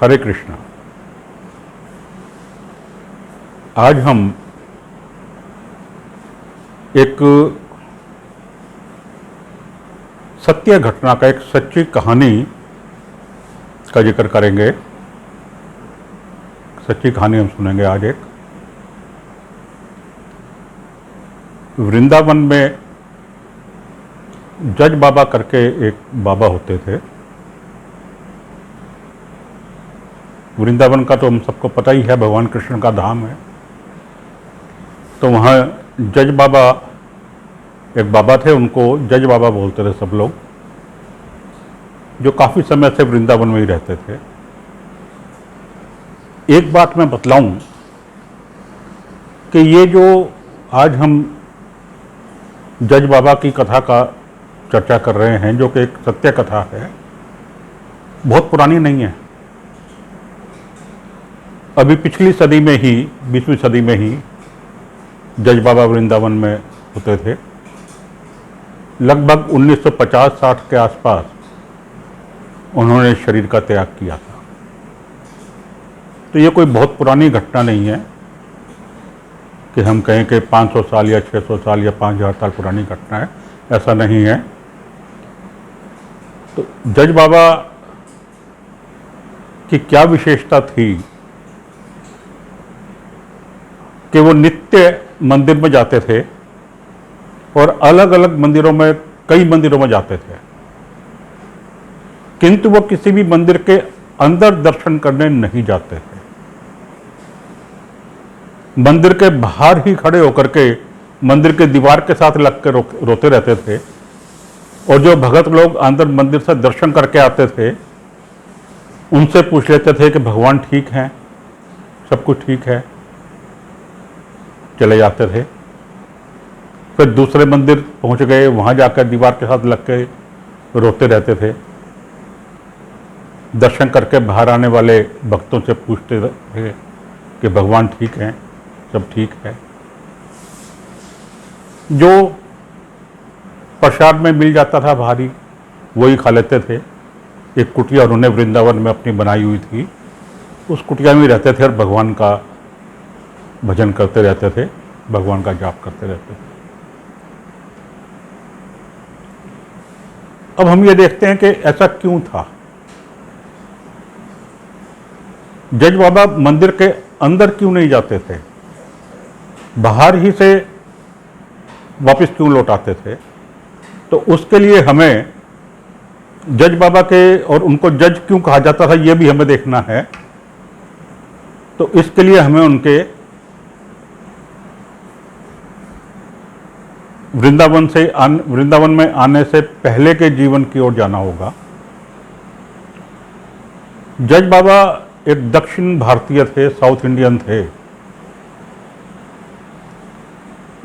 हरे कृष्णा। आज हम एक सत्य घटना का, एक सच्ची कहानी का जिक्र करेंगे। सच्ची कहानी हम सुनेंगे आज। एक वृंदावन में जज बाबा करके एक बाबा होते थे। वृंदावन का तो हम सबको पता ही है, भगवान कृष्ण का धाम है। तो वहाँ जज बाबा एक बाबा थे, उनको जज बाबा बोलते थे सब लोग, जो काफ़ी समय से वृंदावन में ही रहते थे। एक बात मैं बतलाऊं कि ये जो आज हम जज बाबा की कथा का चर्चा कर रहे हैं, जो कि एक सत्य कथा है, बहुत पुरानी नहीं है। अभी पिछली सदी में ही, 20वीं सदी में ही जज बाबा वृंदावन में होते थे। लगभग 1950-60 के आसपास उन्होंने शरीर का त्याग किया था। तो ये कोई बहुत पुरानी घटना नहीं है कि हम कहें कि 500 साल या 600 साल या 5000 साल पुरानी घटना है, ऐसा नहीं है। तो जज बाबा की क्या विशेषता थी कि वो नित्य मंदिर में जाते थे और अलग अलग मंदिरों में, कई मंदिरों में जाते थे, किंतु वो किसी भी मंदिर के अंदर दर्शन करने नहीं जाते थे। मंदिर के बाहर ही खड़े होकर के मंदिर के दीवार के साथ लग के रोते रहते थे। और जो भगत लोग अंदर मंदिर से दर्शन करके आते थे, उनसे पूछ लेते थे कि भगवान ठीक हैं, सब कुछ ठीक है, चले जाते थे। फिर दूसरे मंदिर पहुंच गए, वहां जाकर दीवार के साथ लग के रोते रहते थे। दर्शन करके बाहर आने वाले भक्तों से पूछते थे कि भगवान ठीक हैं, सब ठीक है। जो प्रसाद में मिल जाता था भारी, वही खा लेते थे। एक कुटिया उन्होंने वृंदावन में अपनी बनाई हुई थी, उस कुटिया में रहते थे और भगवान का भजन करते रहते थे, भगवान का जाप करते रहते थे। अब हम ये देखते हैं कि ऐसा क्यों था। जज बाबा मंदिर के अंदर क्यों नहीं जाते थे, बाहर ही से वापस क्यों लौट आते थे? तो उसके लिए हमें जज बाबा के, और उनको जज क्यों कहा जाता था, ये भी हमें देखना है। तो इसके लिए हमें उनके वृंदावन में आने से पहले के जीवन की ओर जाना होगा। जज बाबा एक दक्षिण भारतीय थे, साउथ इंडियन थे।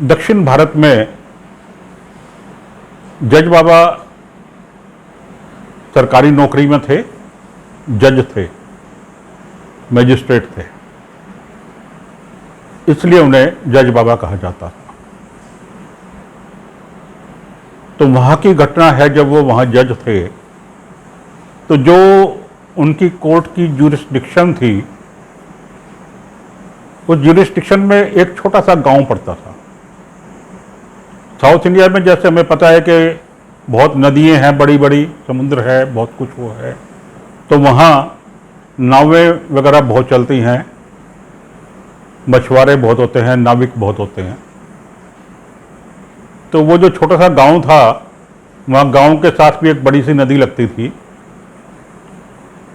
दक्षिण भारत में जज बाबा सरकारी नौकरी में थे, जज थे, मजिस्ट्रेट थे, इसलिए उन्हें जज बाबा कहा जाता था। तो वहाँ की घटना है, जब वो वहाँ जज थे, तो जो उनकी कोर्ट की ज्यूरिस्डिक्शन थी, उस ज्यूरिस्डिक्शन में एक छोटा सा गांव पड़ता था। साउथ इंडिया में जैसे हमें पता है कि बहुत नदियाँ हैं, बड़ी बड़ी समुद्र है, बहुत कुछ वो है, तो वहाँ नावें वगैरह बहुत चलती हैं, मछुआरे बहुत होते हैं, नाविक बहुत होते हैं। तो वो जो छोटा सा गांव था, वहाँ गांव के साथ भी एक बड़ी सी नदी लगती थी,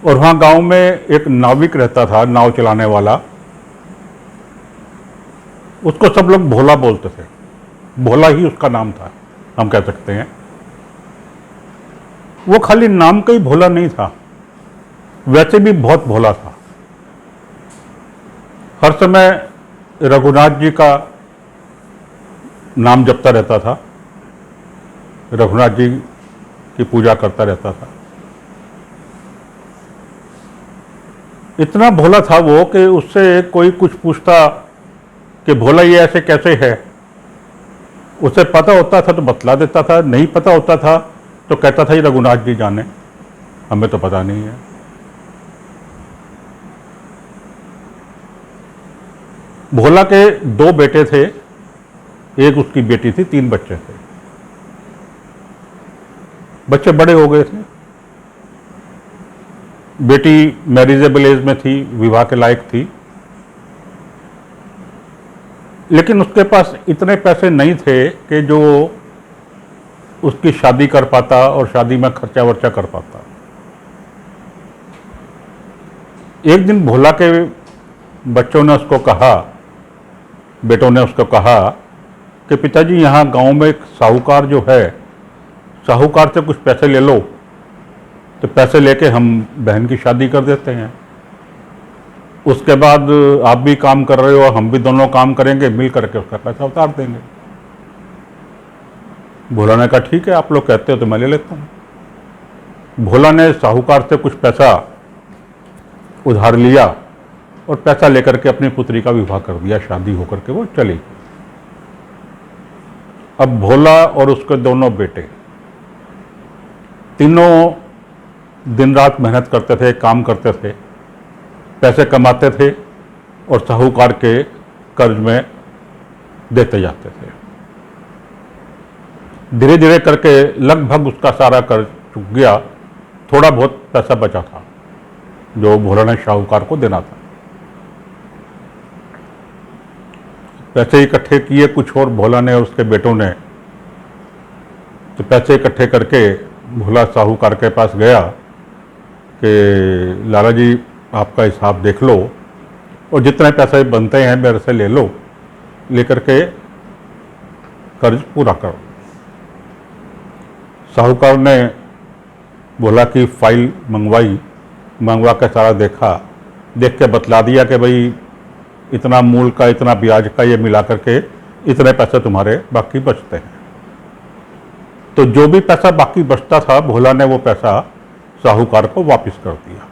और वहाँ गांव में एक नाविक रहता था, नाव चलाने वाला। उसको सब लोग भोला बोलते थे, भोला ही उसका नाम था, हम कह सकते हैं। वो खाली नाम का ही भोला नहीं था, वैसे भी बहुत भोला था। हर समय रघुनाथ जी का नाम जपता रहता था, रघुनाथ जी की पूजा करता रहता था। इतना भोला था वो कि उससे कोई कुछ पूछता कि भोला ये ऐसे कैसे है, उसे पता होता था तो बतला देता था, नहीं पता होता था तो कहता था ये रघुनाथ जी जाने, हमें तो पता नहीं है। भोला के 2 बेटे थे, एक उसकी बेटी थी, 3 बच्चे थे। बच्चे बड़े हो गए थे, बेटी मैरिजेबल एज में थी, विवाह के लायक थी, लेकिन उसके पास इतने पैसे नहीं थे कि जो उसकी शादी कर पाता और शादी में खर्चा वर्चा कर पाता। एक दिन भोला के बच्चों ने उसको कहा, बेटों ने उसको कहा कि पिताजी यहाँ गांव में एक साहूकार जो है, साहूकार से कुछ पैसे ले लो, तो पैसे लेके हम बहन की शादी कर देते हैं, उसके बाद आप भी काम कर रहे हो, हम भी दोनों काम करेंगे, मिल करके उसका पैसा उतार देंगे। भोला ने कहा ठीक है, आप लोग कहते हो तो मैं ले लेता हूँ। भोला ने साहूकार से कुछ पैसा उधार लिया और पैसा लेकर के अपनी पुत्री का विवाह कर दिया, शादी होकर के वो चली। अब भोला और उसके दोनों बेटे तीनों दिन रात मेहनत करते थे, काम करते थे, पैसे कमाते थे और साहूकार के कर्ज में देते जाते थे। धीरे धीरे करके लगभग उसका सारा कर्ज चुक गया, थोड़ा बहुत पैसा बचा था जो भोला ने साहूकार को देना था। पैसे इकट्ठे किए कुछ और भोला ने और उसके बेटों ने, तो पैसे इकट्ठे करके भोला साहूकार के पास गया कि लाला जी आपका हिसाब देख लो और जितने पैसे बनते हैं मेरे से ले लो, लेकर के कर्ज पूरा करो। साहूकार ने भोला की फाइल मंगवाई, मंगवा के सारा देखा, देख के बतला दिया कि भाई इतना मूल का, इतना ब्याज का, ये मिला करके इतने पैसे तुम्हारे बाकी बचते हैं। तो जो भी पैसा बाकी बचता था, भोला ने वो पैसा साहूकार को वापस कर दिया।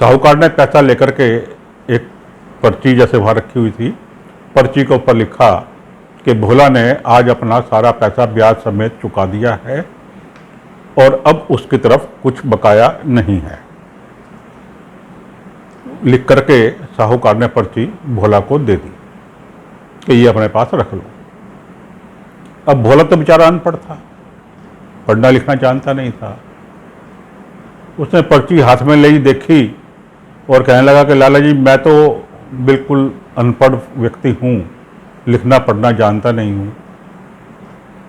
साहूकार ने पैसा लेकर के एक पर्ची जैसे वहाँ रखी हुई थी, पर्ची के ऊपर लिखा कि भोला ने आज अपना सारा पैसा ब्याज समेत चुका दिया है और अब उसकी तरफ कुछ बकाया नहीं है। लिख करके साहूकार ने पर्ची भोला को दे दी कि ये अपने पास रख लो। अब भोला तो बेचारा अनपढ़ था, पढ़ना लिखना जानता नहीं था। उसने पर्ची हाथ में ली, देखी और कहने लगा कि लाला जी मैं तो बिल्कुल अनपढ़ व्यक्ति हूँ, लिखना पढ़ना जानता नहीं हूँ,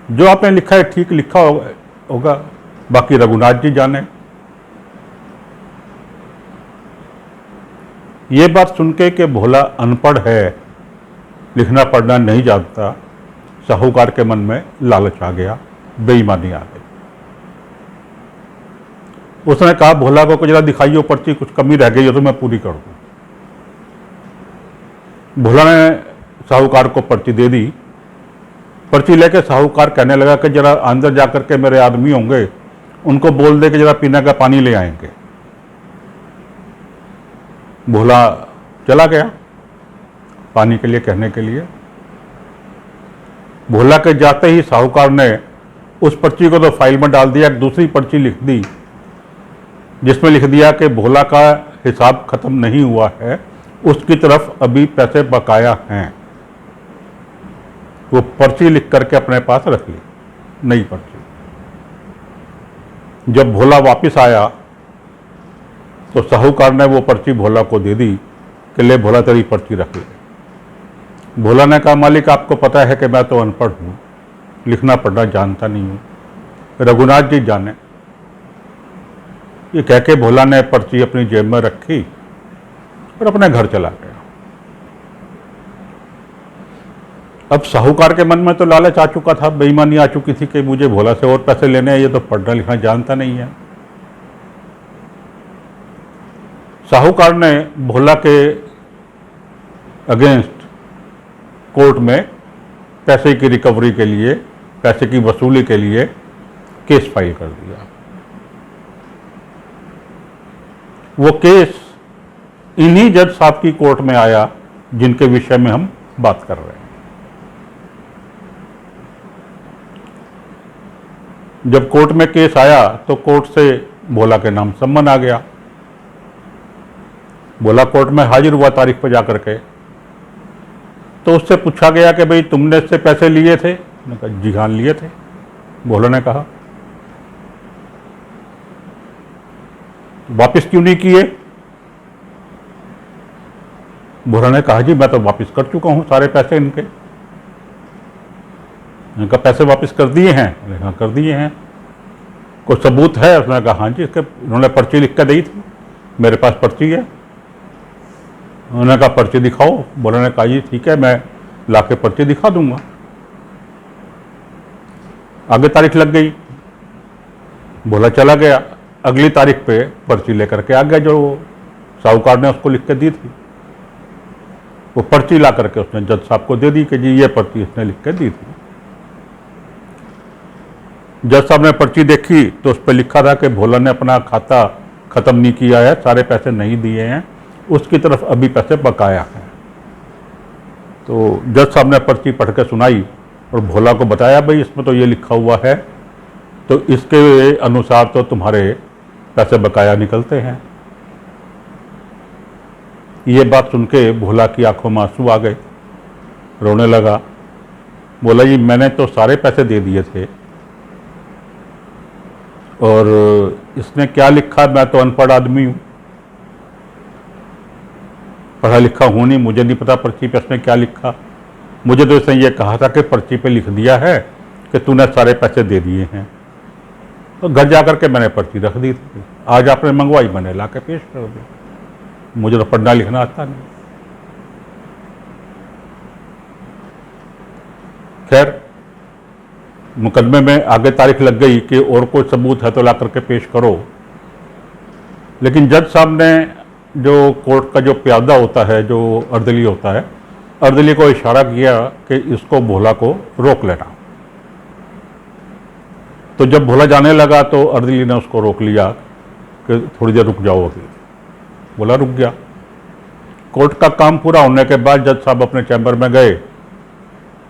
जो आपने लिखा है ठीक लिखा होगा, बाकी रघुनाथ जी जाने। ये बात सुन के कि भोला अनपढ़ है, लिखना पढ़ना नहीं जानता, साहूकार के मन में लालच आ गया, बेईमानी आ गई। उसने कहा भोला को जरा दिखाइए पर्ची, कुछ कमी रह गई हो तो मैं पूरी कर दूं। भोला ने साहूकार को पर्ची दे दी। पर्ची लेके साहूकार कहने लगा कि जरा अंदर जाकर के मेरे आदमी होंगे, उनको बोल दे कि जरा पीने का पानी ले आएंगे। भोला चला गया पानी के लिए कहने के लिए। भोला के जाते ही साहूकार ने उस पर्ची को तो फाइल में डाल दिया, दूसरी पर्ची लिख दी जिसमें लिख दिया कि भोला का हिसाब खत्म नहीं हुआ है, उसकी तरफ अभी पैसे बकाया हैं। वो पर्ची लिख करके अपने पास रख ली, नई पर्ची। जब भोला वापस आया तो साहूकार ने वो पर्ची भोला को दे दी कि ले भोला तेरी पर्ची रख ले। भोला ने कहा मालिक आपको पता है कि मैं तो अनपढ़ हूँ, लिखना पढ़ना जानता नहीं हूँ, रघुनाथ जी जाने। ये कह के भोला ने पर्ची अपनी जेब में रखी और अपने घर चला गया। अब साहूकार के मन में तो लालच आ चुका था, बेईमानी आ चुकी थी कि मुझे भोला से और पैसे लेने हैं, ये तो पढ़ना लिखना जानता नहीं है। साहूकार ने भोला के अगेंस्ट कोर्ट में पैसे की रिकवरी के लिए, पैसे की वसूली के लिए केस फाइल कर दिया। वो केस इन्हीं जज साहब की कोर्ट में आया जिनके विषय में हम बात कर रहे हैं। जब कोर्ट में केस आया तो कोर्ट से भोला के नाम सम्मन आ गया। बोला कोर्ट में हाजिर हुआ तारीख पर जाकर के। तो उससे पूछा गया कि भाई तुमने इससे पैसे लिए थे? मैंने कहा जी हाँ लिए थे। भोला ने कहा वापस क्यों नहीं किए? भोला ने कहा जी मैं तो वापस कर चुका हूं सारे पैसे इनके। इनका पैसे वापस कर दिए हैं? हाँ कर दिए हैं। कोई सबूत है? उसने कहा हाँ जी, इसके उन्होंने पर्ची लिख कर दी थी, मेरे पास पर्ची है। उन्होंने कहा पर्ची दिखाओ। भोला ने कहा जी ठीक है, मैं ला के पर्ची दिखा दूंगा। आगे तारीख लग गई, भोला चला गया। अगली तारीख पे पर्ची लेकर के आ गया जो साहूकार ने उसको लिख के दी थी। वो पर्ची ला करके उसने जज साहब को दे दी कि जी ये पर्ची इसने लिख के दी थी। जज साहब ने पर्ची देखी तो उस पर लिखा था कि भोला ने अपना खाता खत्म नहीं किया है, सारे पैसे नहीं दिए हैं, उसकी तरफ अभी पैसे बकाया है। तो जज साहब ने पर्ची पढ़ के सुनाई और भोला को बताया भाई इसमें तो ये लिखा हुआ है, तो इसके अनुसार तो तुम्हारे पैसे बकाया निकलते हैं। ये बात सुन के भोला की आंखों में आंसू आ गए, रोने लगा। बोला जी मैंने तो सारे पैसे दे दिए थे और इसने क्या लिखा, मैं तो अनपढ़ आदमी हूं, पढ़ा लिखा हूं नहीं, मुझे नहीं पता पर्ची पे इसने क्या लिखा। मुझे तो इसने ये कहा था कि पर्ची पे लिख दिया है कि तूने सारे पैसे दे दिए हैं। तो घर जाकर के मैंने पर्ची रख दी थी, आज आपने मंगवाई, मैंने ला के पेश कर दी, मुझे तो पढ़ना लिखना आता नहीं। खैर मुकदमे में आगे तारीख लग गई कि और कोई सबूत है तो ला करके पेश करो। लेकिन जज साहब ने जो कोर्ट का जो प्यादा होता है, जो अर्दली होता है, अर्दली को इशारा किया कि इसको भोला को रोक लेना। तो जब भोला जाने लगा तो अर्दली ने उसको रोक लिया कि थोड़ी देर रुक जाओ। अभी भोला रुक गया। कोर्ट का काम पूरा होने के बाद जज साहब अपने चैम्बर में गए।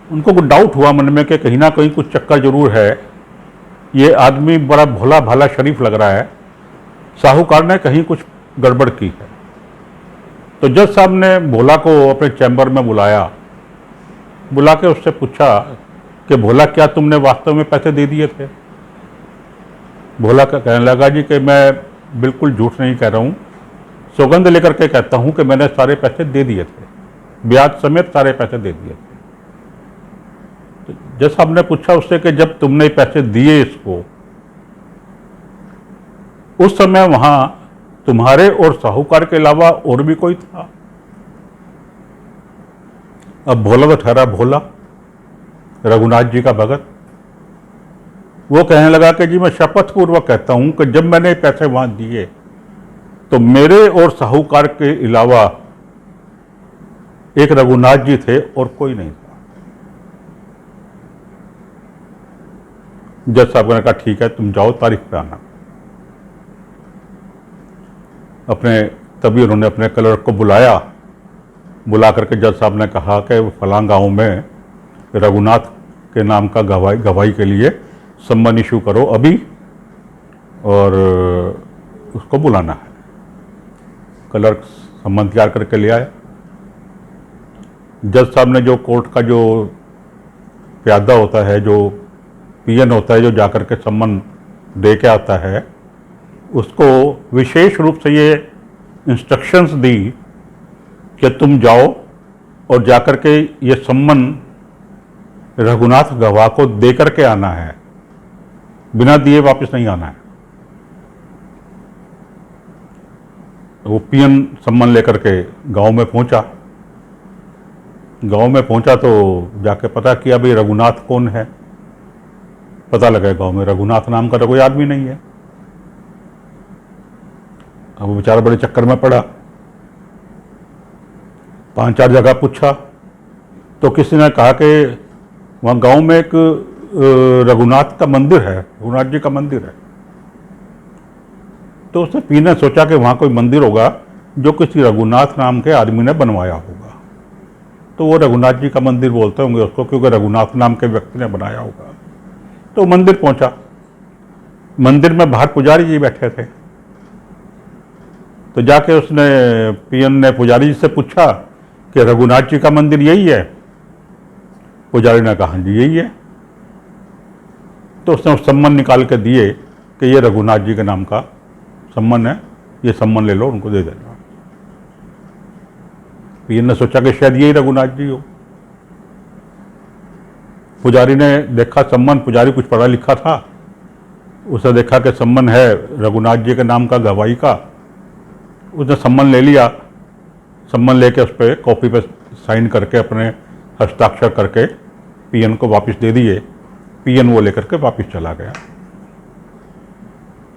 उनको कुछ डाउट हुआ मन में कि कहीं ना कहीं कुछ चक्कर जरूर है, ये आदमी बड़ा भोला भाला शरीफ लग रहा है, साहूकार ने कहीं कुछ गड़बड़ की है। तो जज साहब ने भोला को अपने चैम्बर में बुलाया, बुला के उससे पूछा कि भोला क्या तुमने वास्तव में पैसे दे दिए थे? भोला का कहने लगा जी कि मैं बिल्कुल झूठ नहीं कह रहा हूँ, सौगंध लेकर के कहता हूँ कि मैंने सारे पैसे दे दिए थे, ब्याज समेत सारे पैसे दे दिए थे। तो जज साहब ने पूछा उससे कि जब तुमने पैसे दिए इसको, उस समय वहां तुम्हारे और साहूकार के अलावा और भी कोई था? अब भोला तो ठहरा भोला, रघुनाथ जी का भगत। वो कहने लगा कि जी मैं शपथ पूर्वक कहता हूं कि जब मैंने पैसे वहां दिए तो मेरे और साहूकार के अलावा एक रघुनाथ जी थे और कोई नहीं था। जज साहब ने कहा ठीक है तुम जाओ, तारीख पे आना। तभी उन्होंने अपने क्लर्क को बुलाया, बुला करके जज साहब ने कहा कि फलां गांव में रघुनाथ के नाम का गवाही के लिए सम्मन इशू करो अभी, और उसको बुलाना है। क्लर्क सम्मन तैयार करके ले आया। जज साहब ने जो कोर्ट का जो प्यादा होता है, जो पीएन होता है, जो जाकर के सम्मन दे के आता है, उसको विशेष रूप से ये इंस्ट्रक्शंस दी कि तुम जाओ और जाकर के ये सम्मन रघुनाथ गवाह को दे करके आना है, बिना दिए वापस नहीं आना है। वो पीएन सम्मन लेकर के गांव में पहुंचा। गांव में पहुंचा तो जाके पता किया भाई रघुनाथ कौन है। पता लगा गांव में रघुनाथ नाम का तो कोई आदमी नहीं है। अब वो बेचारा बड़े चक्कर में पड़ा, 5-4 जगह पूछा तो किसी ने कहा कि वहाँ गांव में एक रघुनाथ का मंदिर है, रघुनाथ जी का मंदिर है। तो उसने पी ने सोचा कि वहाँ कोई मंदिर होगा जो किसी रघुनाथ नाम के आदमी ने बनवाया होगा, तो वो रघुनाथ जी का मंदिर बोलते होंगे उसको, क्योंकि रघुनाथ नाम के व्यक्ति ने बनाया होगा। तो मंदिर पहुंचा। मंदिर में बाहर पुजारी जी बैठे थे। तो जाके उसने पीएन ने पुजारी जी से पूछा कि रघुनाथ जी का मंदिर यही है? पुजारी ने कहा हाँ जी यही है। तो उसने सम्मन निकाल के दिए कि ये रघुनाथ जी के नाम का सम्मन है, ये सम्मन ले लो, उनको दे देना। पीएन ने सोचा कि शायद यही रघुनाथ जी हो। पुजारी ने देखा सम्मन, पुजारी कुछ पढ़ा लिखा था, उसने देखा कि सम्मन है रघुनाथ जी के नाम का गवाही का। उसने सम्मन ले लिया, सम्मन लेके उस पर कॉपी पे साइन करके अपने हस्ताक्षर करके पीएन को वापस दे दिए। पीएन वो लेकर के वापस चला गया।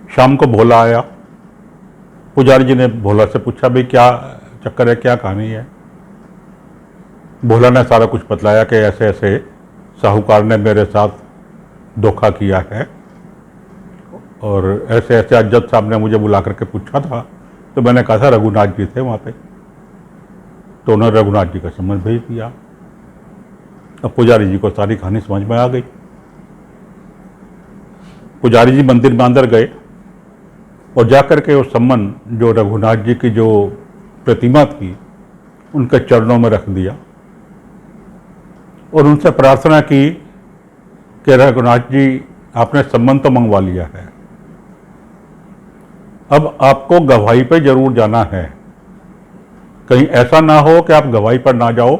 शाम को भोला आया। पुजारी जी ने भोला से पूछा भाई क्या चक्कर है, क्या कहानी है? भोला ने सारा कुछ बतलाया कि ऐसे ऐसे साहूकार ने मेरे साथ धोखा किया है और ऐसे ऐसे अज्जद साहब ने मुझे बुला करके पूछा था, तो मैंने कहा था रघुनाथ जी थे वहाँ पे, तो उन्होंने रघुनाथ जी का सम्मन भेज दिया। अब पुजारी जी को सारी कहानी समझ में आ गई। पुजारी जी मंदिर में अंदर गए और जाकर के वो सम्मन जो रघुनाथ जी की जो प्रतिमा थी उनके चरणों में रख दिया और उनसे प्रार्थना की कि रघुनाथ जी आपने सम्मन तो मंगवा लिया है, अब आपको गवाही पे जरूर जाना है। कहीं ऐसा ना हो कि आप गवाही पर ना जाओ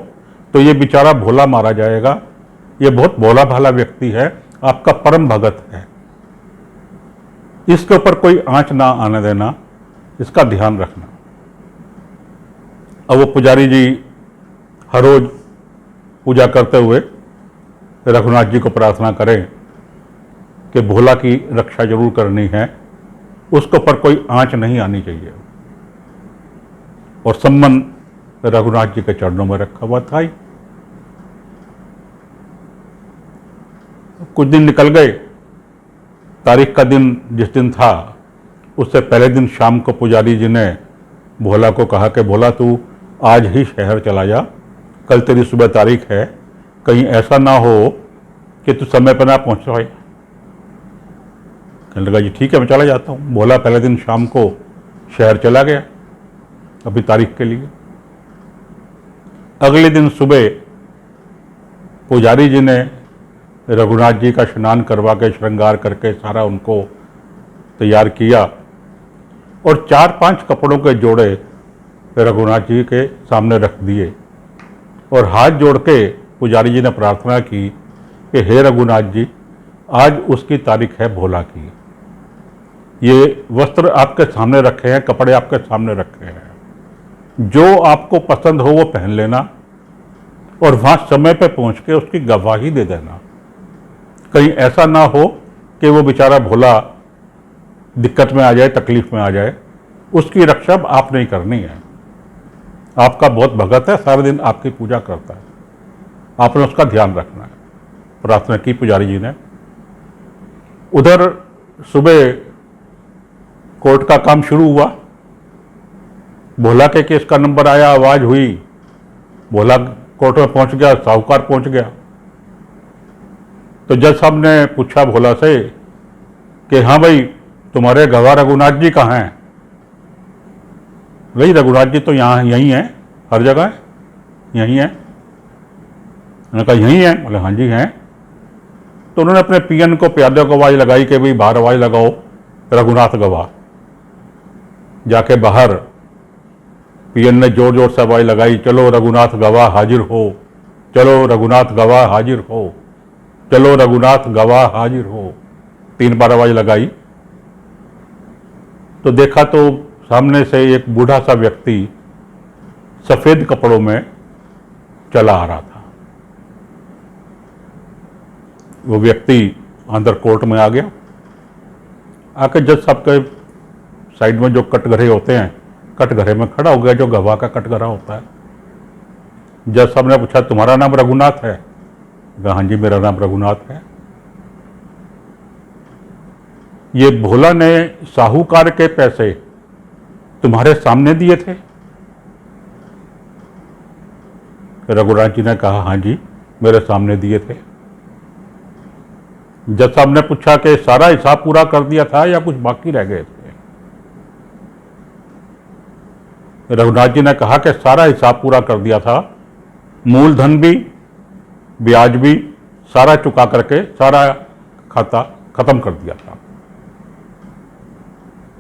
तो ये बेचारा भोला मारा जाएगा। ये बहुत भोला भाला व्यक्ति है, आपका परम भगत है, इसके ऊपर कोई आंच ना आने देना, इसका ध्यान रखना। अब वो पुजारी जी हर रोज पूजा करते हुए रघुनाथ जी को प्रार्थना करें कि भोला की रक्षा जरूर करनी है, उसके ऊपर कोई आंच नहीं आनी चाहिए। और सम्मन रघुनाथ जी के चरणों में रखा हुआ था ही। कुछ दिन निकल गए। तारीख का दिन जिस दिन था उससे पहले दिन शाम को पुजारी जी ने भोला को कहा कि भोला तू आज ही शहर चला जा, कल तेरी सुबह तारीख है, कहीं ऐसा ना हो कि तू समय पर ना पहुंच पाए। कहने लगा जी ठीक है मैं चला जाता हूँ। भोला पहले दिन शाम को शहर चला गया अभी तारीख के लिए। अगले दिन सुबह पुजारी जी ने रघुनाथ जी का स्नान करवा के श्रृंगार करके सारा उनको तैयार किया और 4-5 कपड़ों के जोड़े रघुनाथ जी के सामने रख दिए और हाथ जोड़ के पुजारी जी ने प्रार्थना की कि हे रघुनाथ जी आज उसकी तारीख है भोला की, ये वस्त्र आपके सामने रखे हैं, कपड़े आपके सामने रखे हैं, जो आपको पसंद हो वो पहन लेना और वहाँ समय पे पहुँच के उसकी गवाही दे देना। कहीं ऐसा ना हो कि वो बेचारा भोला दिक्कत में आ जाए, तकलीफ में आ जाए, उसकी रक्षा आपने ही करनी है। आपका बहुत भगत है, सारे दिन आपकी पूजा करता है, आपने उसका ध्यान रखना है। प्रार्थना की पुजारी जी ने। उधर सुबह कोर्ट का काम शुरू हुआ। भोला के केस का नंबर आया, आवाज हुई, भोला कोर्ट में पहुंच गया, साहूकार पहुंच गया। तो जज साहब ने पूछा भोला से कि हाँ भाई तुम्हारे गवाह रघुनाथ जी कहाँ हैं? भाई रघुनाथ जी तो यहाँ यहीं हैं, हर जगह है, यहीं है। उन्होंने कहा यहीं है? बोले हाँ जी हैं। तो उन्होंने अपने पीएन को प्यादे को आवाज लगाई कि भाई बाहर आवाज लगाओ रघुनाथ गवाह। जाके बाहर पीएन ने जोर जोर से आवाज लगाई, चलो रघुनाथ गवाह हाजिर हो, चलो रघुनाथ गवाह हाजिर हो, चलो रघुनाथ गवाह हाजिर हो। 3 बार आवाज लगाई तो देखा तो सामने से एक बूढ़ा सा व्यक्ति सफेद कपड़ों में चला आ रहा था। वो व्यक्ति अंदर कोर्ट में आ गया, आके जज साहब के साइड में जो कटघरे होते हैं, कटघरे में खड़ा हो गया, जो गवाह का कटघरा होता है। जज साहब ने पूछा तुम्हारा नाम रघुनाथ है? कहा हाँ जी मेरा नाम रघुनाथ है। ये भोला ने साहूकार के पैसे तुम्हारे सामने दिए थे? रघुनाथ जी ने कहा हाँ जी मेरे सामने दिए थे। जज साहब ने पूछा कि सारा हिसाब पूरा कर दिया था या कुछ बाकी रह गए थे? रघुनाथ जी ने कहा कि सारा हिसाब पूरा कर दिया था, मूलधन भी ब्याज भी सारा चुका करके सारा खाता खत्म कर दिया था।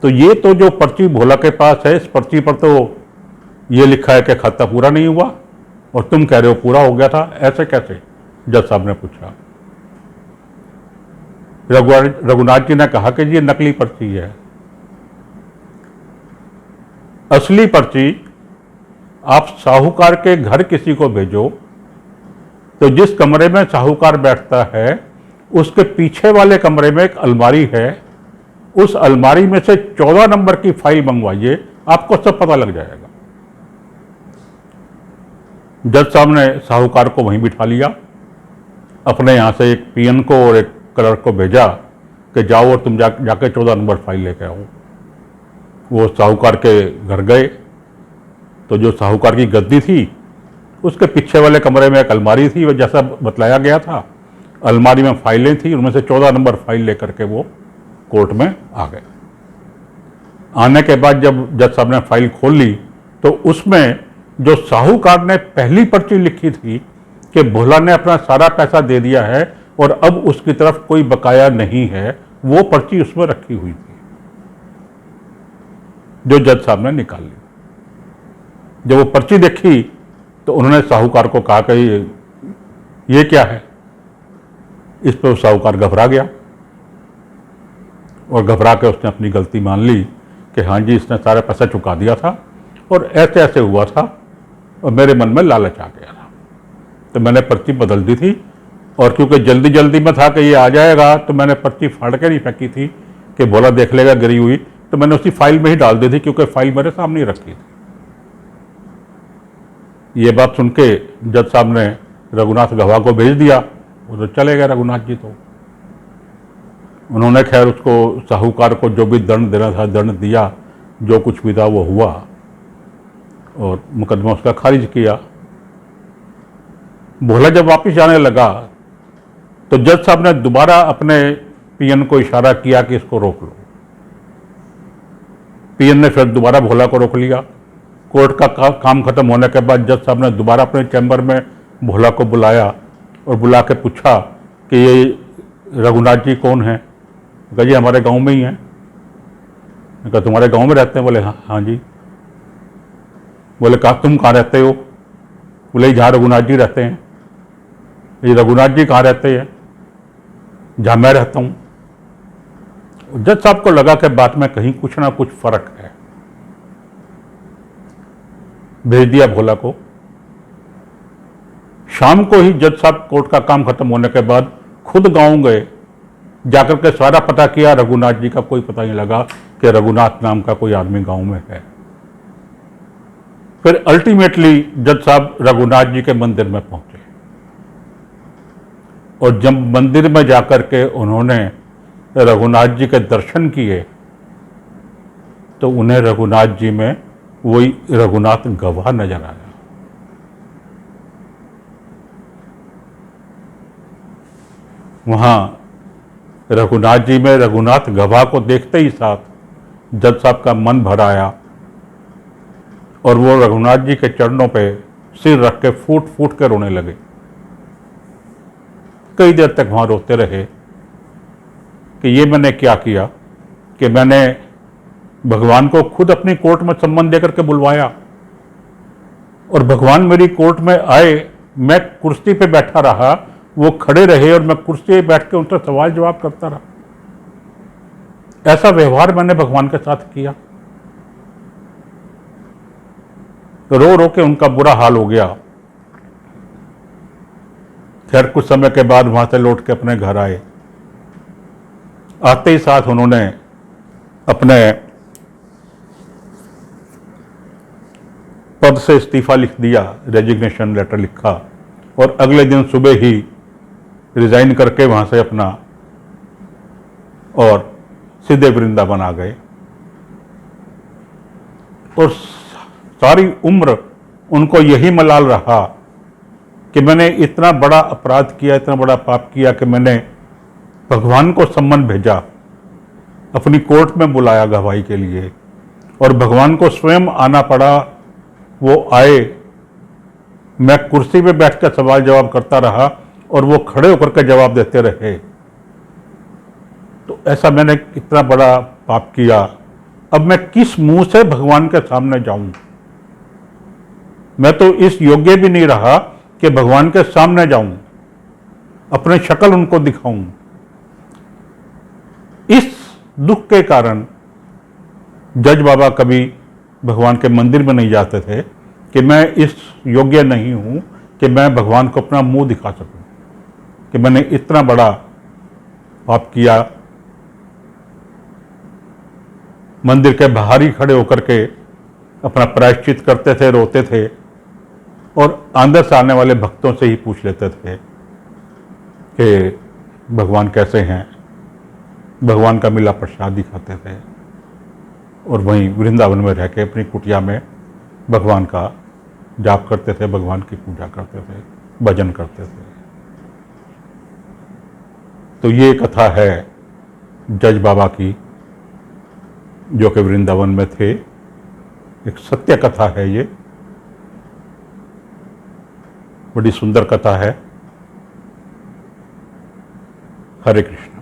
तो ये तो जो पर्ची भोला के पास है, इस पर्ची पर तो ये लिखा है कि खाता पूरा नहीं हुआ और तुम कह रहे हो पूरा हो गया था, ऐसे कैसे? जज साहब ने पूछा। रघुनाथ जी ने कहा कि ये नकली पर्ची है, असली पर्ची आप साहूकार के घर किसी को भेजो तो जिस कमरे में साहूकार बैठता है उसके पीछे वाले कमरे में एक अलमारी है, उस अलमारी में से 14 नंबर की फाइल मंगवाइए, आपको सब पता लग जाएगा। जज साहब ने साहूकार को वहीं बिठा लिया, अपने यहां से एक पीएन को और एक क्लर्क को भेजा कि जाओ और तुम जाके 14 नंबर फाइल लेके आओ। वो साहूकार के घर गए तो जो साहूकार की गद्दी थी उसके पीछे वाले कमरे में एक अलमारी थी, वह जैसा बतलाया गया था, अलमारी में फाइलें थी, उनमें से 14 नंबर फाइल लेकर के वो कोर्ट में आ गए। आने के बाद जब जज साहब ने फाइल खोल ली तो उसमें जो साहूकार ने पहली पर्ची लिखी थी कि भोला ने अपना सारा पैसा दे दिया है और अब उसकी तरफ कोई बकाया नहीं है, वो पर्ची उसमें रखी हुई थी, जो जज साहब ने निकाल ली। जब वो पर्ची देखी तो उन्होंने साहूकार को कहा कि ये क्या है? इस पर साहूकार घबरा गया और घबरा के उसने अपनी गलती मान ली कि हाँ जी, इसने सारा पैसा चुका दिया था और ऐसे ऐसे हुआ था और मेरे मन में लालच आ गया था, तो मैंने पर्ची बदल दी थी। और क्योंकि जल्दी जल्दी में था कि ये आ जाएगा तो मैंने पर्ची फाड़ के नहीं फेंकी थी कि भोला देख लेगा गिरी हुई, तो मैंने उसी फाइल में ही डाल दी थी क्योंकि फाइल मेरे सामने ही रखी थी। ये बात सुन के जज साहब ने रघुनाथ गवाह को भेज दिया, वो तो चले गए रघुनाथ जी। तो उन्होंने खैर उसको साहूकार को जो भी दंड देना था दंड दिया, जो कुछ भी था वो हुआ और मुकदमा उसका खारिज किया। भोला जब वापस जाने लगा तो जज साहब ने दोबारा अपने पीएन को इशारा किया कि इसको रोक लो। पीएन ने फिर दोबारा भोला को रोक लिया। कोर्ट का काम खत्म होने के बाद जज साहब ने दोबारा अपने चैम्बर में भोला को बुलाया और बुला के पूछा कि ये रघुनाथ जी कौन है? कहा जी हमारे गांव में ही हैं। कहा तुम्हारे गांव में रहते हैं? बोले हाँ जी। बोले कहा तुम कहाँ रहते हो? बोले जहाँ रघुनाथ जी रहते हैं। ये रघुनाथ जी कहाँ रहते हैं? जहाँ मैं रहता हूँ। जज साहब को लगा कि बात में कहीं कुछ ना कुछ फर्क है, भेज दिया भोला को। शाम को ही जज साहब कोर्ट का काम खत्म होने के बाद खुद गांव गए, जाकर के सारा पता किया, रघुनाथ जी का कोई पता नहीं लगा कि रघुनाथ नाम का कोई आदमी गांव में है। फिर अल्टीमेटली जज साहब रघुनाथ जी के मंदिर में पहुंचे और जब मंदिर में जाकर के उन्होंने रघुनाथ जी के दर्शन किए तो उन्हें रघुनाथ जी में वही रघुनाथ गवाह नजर आया। वहां रघुनाथ जी में रघुनाथ गवाह को देखते ही साथ जज साहब का मन भर आया और वो रघुनाथ जी के चरणों पे सिर रख के फूट फूट के रोने लगे। कई देर तक वहां रोते रहे कि ये मैंने क्या किया कि मैंने भगवान को खुद अपनी कोर्ट में सम्मान देकर के बुलवाया और भगवान मेरी कोर्ट में आए, मैं कुर्सी पे बैठा रहा, वो खड़े रहे और मैं कुर्सी पे बैठ के उनसे सवाल जवाब करता रहा। ऐसा व्यवहार मैंने भगवान के साथ किया। रो रो के उनका बुरा हाल हो गया। खैर कुछ समय के बाद वहां से लौट के अपने घर आए। आते ही साथ उन्होंने अपने पद से इस्तीफा लिख दिया, रेजिग्नेशन लेटर लिखा और अगले दिन सुबह ही रिजाइन करके वहां से अपना और सीधे वृंदावन आ गए। और सारी उम्र उनको यही मलाल रहा कि मैंने इतना बड़ा अपराध किया, इतना बड़ा पाप किया कि मैंने भगवान को सम्मन भेजा, अपनी कोर्ट में बुलाया गवाही के लिए और भगवान को स्वयं आना पड़ा वो आए, मैं कुर्सी पे बैठ कर सवाल जवाब करता रहा और वो खड़े होकर के जवाब देते रहे। तो ऐसा मैंने इतना बड़ा पाप किया, अब मैं किस मुंह से भगवान के सामने जाऊं? मैं तो इस योग्य भी नहीं रहा कि भगवान के सामने जाऊं, अपनी शक्ल उनको दिखाऊं। इस दुख के कारण जज बाबा कभी भगवान के मंदिर में नहीं जाते थे कि मैं इस योग्य नहीं हूं कि मैं भगवान को अपना मुंह दिखा सकूं, कि मैंने इतना बड़ा पाप किया। मंदिर के बाहर ही खड़े होकर के अपना प्रायश्चित करते थे, रोते थे और अंदर से आने वाले भक्तों से ही पूछ लेते थे कि भगवान कैसे हैं। भगवान का मिला प्रसाद दिखाते थे और वहीं वृंदावन में रह के अपनी कुटिया में भगवान का जाप करते थे, भगवान की पूजा करते थे, भजन करते थे। तो ये कथा है जज बाबा की, जो कि वृंदावन में थे। एक सत्य कथा है ये, बड़ी सुंदर कथा है। हरे कृष्ण।